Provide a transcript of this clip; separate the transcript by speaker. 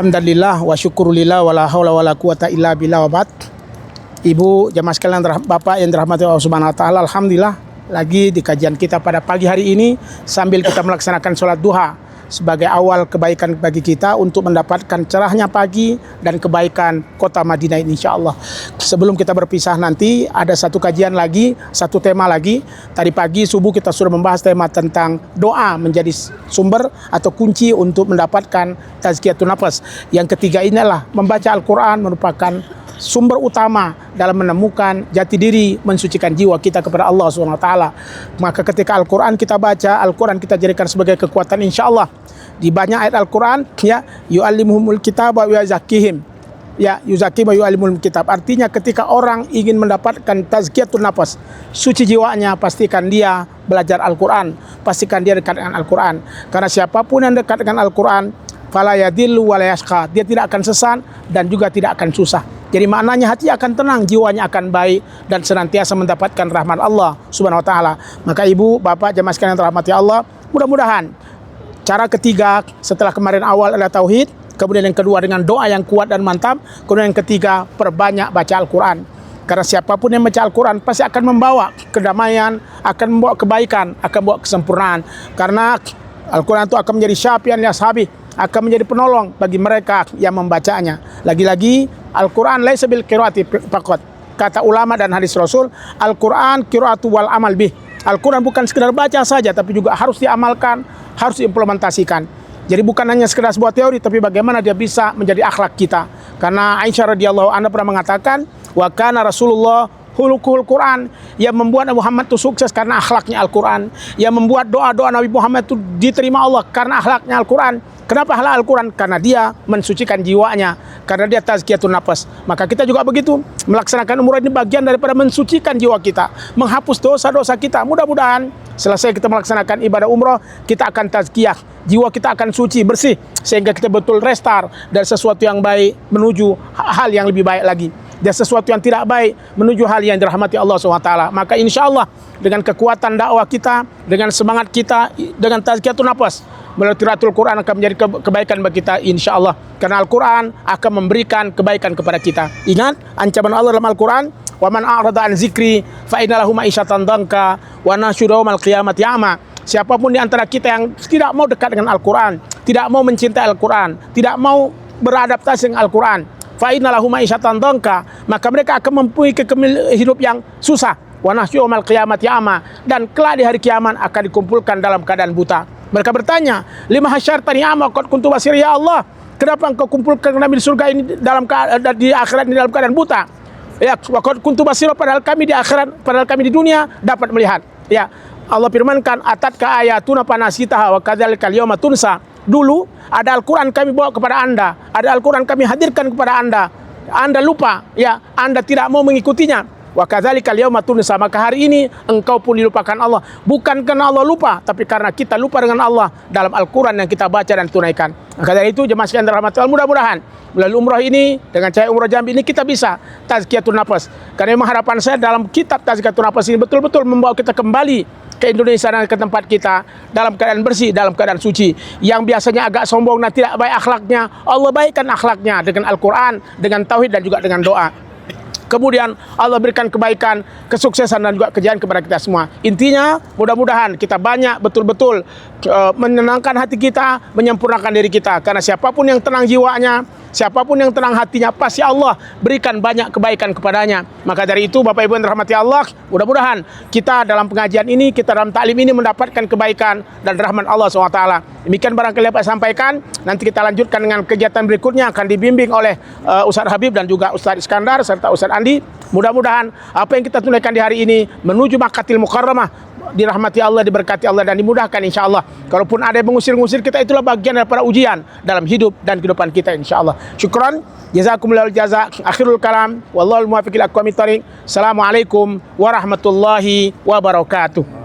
Speaker 1: Alhamdulillah wa syukurulillah wa la haula wa la quwata illa billah wa ba'd. Ibu jamaah sekalian, Bapak yang dirahmati Allah Subhanahu wa taala, alhamdulillah lagi di kajian kita pada pagi hari ini sambil kita melaksanakan sholat duha sebagai awal kebaikan bagi kita untuk mendapatkan cerahnya pagi dan kebaikan kota Madinah ini insyaallah. Sebelum kita berpisah nanti ada satu kajian lagi, satu tema lagi. Tadi pagi subuh kita sudah membahas tema tentang doa menjadi sumber atau kunci untuk mendapatkan tazkiyatun nafas. Yang ketiga ini adalah membaca Al-Quran merupakan sumber utama dalam menemukan jati diri, mensucikan jiwa kita kepada Allah SWT. Maka ketika Al-Quran kita baca, Al-Quran kita jadikan sebagai kekuatan insyaAllah. Di banyak ayat Al-Quran, ya, yu'allimuhumul kitab wa yuzakkihim, ya, yuzakkihim wa yu'allimuhumul kitab. Artinya ketika orang ingin mendapatkan tazkiyatun nafas, suci jiwanya, pastikan dia belajar Al-Quran, pastikan dia dekat dengan Al-Quran. Karena siapapun yang dekat dengan Al-Quran, fala yadillu wa la yashqa, dia tidak akan sesat dan juga tidak akan susah. Jadi maknanya hati akan tenang, jiwanya akan baik dan senantiasa mendapatkan rahmat Allah Subhanahu wa taala. Maka ibu, bapak, jemaah sekalian yang dirahmati Allah, mudah-mudahan cara ketiga setelah kemarin awal adalah tauhid, kemudian yang kedua dengan doa yang kuat dan mantap, kemudian yang ketiga perbanyak baca Al-Quran. Karena siapapun yang baca Al-Quran pasti akan membawa kedamaian, akan membawa kebaikan, akan membawa kesempurnaan. Karena Al-Quran itu akan menjadi syafian li ashabi, akan menjadi penolong bagi mereka yang membacanya. Lagi-lagi Al-Quran laisa bil qiraati faqat. Kata ulama dan hadis Rasul, Al-Quran qiraatu wal amal bih. Al-Quran bukan sekedar baca saja, tapi juga harus diamalkan, harus diimplementasikan. Jadi bukan hanya sekedar sebuah teori, tapi bagaimana dia bisa menjadi akhlak kita. Karena Aisyah radhiyallahu anha pernah mengatakan, wa kana Rasulullah hulukul Quran, yang membuat Nabi Muhammad itu sukses karena akhlaknya Al-Quran, yang membuat doa-doa Nabi Muhammad itu diterima Allah karena akhlaknya Al-Quran. Kenapa halal Al-Quran? Karena dia mensucikan jiwanya, karena dia tazkiyatun nafas. Maka kita juga begitu, melaksanakan umrah ini bagian daripada mensucikan jiwa kita, menghapus dosa-dosa kita. Mudah-mudahan selesai kita melaksanakan ibadah umrah, kita akan tazkiyah, jiwa kita akan suci, bersih, sehingga kita betul restart dari sesuatu yang baik menuju hal yang lebih baik lagi, dan sesuatu yang tidak baik menuju hal yang dirahmati Allah SWT. Maka insya Allah dengan kekuatan dakwah kita, dengan semangat kita, dengan tazkiyatun nafas melalui tilaawatul Quran akan menjadi kebaikan bagi kita insya Allah. Karena Al-Quran akan memberikan kebaikan kepada kita. Ingat ancaman Allah dalam Al-Quran, wa man a'rada an zikri fa inna lahu ma'isyatan dhanka wa nahsyuruhu yaumal qiyamati a'ma. Siapapun di antara kita yang tidak mau dekat dengan Al-Quran, tidak mau mencintai Al-Quran, tidak mau beradaptasi dengan Al-Quran, fa inna lahu ma'isyatan dhanka, maka mereka akan mempunyai hidup yang susah. Wa nahsyuruhu yaumal qiyamati a'ma, dan kelak di hari kiamat akan dikumpulkan dalam keadaan buta. Mereka bertanya, lima hasyartani a'ma qad kuntu basir, ya Allah, kenapa engkau kumpulkan Nabi di surga ini di akhirat ini dalam keadaan buta? Ya, wa qad kuntu basir, padahal kami di akhirat, padahal kami di dunia dapat melihat. Ya, Allah firmankan, atatka ayatuna fanasitaha wa kadzalikal yauma tunsa. Dulu ada Al-Quran kami bawa kepada Anda, ada Al-Quran kami hadirkan kepada Anda lupa, ya, Anda tidak mau mengikutinya. Wa kadzalikal yauma tunsa, maka hari ini engkau pun dilupakan Allah. Bukan karena Allah lupa, tapi karena kita lupa dengan Allah dalam Al-Quran yang kita baca dan tunaikan. Maka dari itu jemaah sekalian dirahmati Allah, mudah-mudahan melalui umrah ini, dengan Cahaya Umrah Jambi ini, kita bisa tazkiyatun nafas. Karena memang harapan saya dalam kitab tazkiyatun nafas ini betul-betul membawa kita kembali ke Indonesia dan ke tempat kita dalam keadaan bersih, dalam keadaan suci. Yang biasanya agak sombong dan tidak baik akhlaknya, Allah baikkan akhlaknya dengan Al-Quran, dengan tauhid dan juga dengan doa. Kemudian Allah berikan kebaikan, kesuksesan dan juga kejayaan kepada kita semua. Intinya mudah-mudahan kita banyak betul-betul menenangkan hati kita, menyempurnakan diri kita. Karena siapapun yang tenang jiwanya, siapapun yang tenang hatinya, pasti Allah berikan banyak kebaikan kepadanya. Maka dari itu Bapak Ibu yang dirahmati Allah, mudah-mudahan kita dalam pengajian ini, kita dalam taklim ini mendapatkan kebaikan dan rahmat Allah SWT. Demikian barangkali dapat sampaikan. Nanti kita lanjutkan dengan kegiatan berikutnya, akan dibimbing oleh Ustaz Habib dan juga Ustaz Iskandar serta Ustaz Andi. Mudah-mudahan apa yang kita tunaikan di hari ini menuju Makkahil Mukarramah, dirahmati Allah, diberkati Allah, dan dimudahkan insya Allah. Kalaupun ada yang mengusir-ngusir kita, itulah bagian daripada ujian dalam hidup dan kehidupan kita insya Allah. Syukran, jazakumullahu jaza. Akhirul kalam, wallahul muwaffiq ila aqwamit thoriq. Assalamualaikum warahmatullahi wabarakatuh.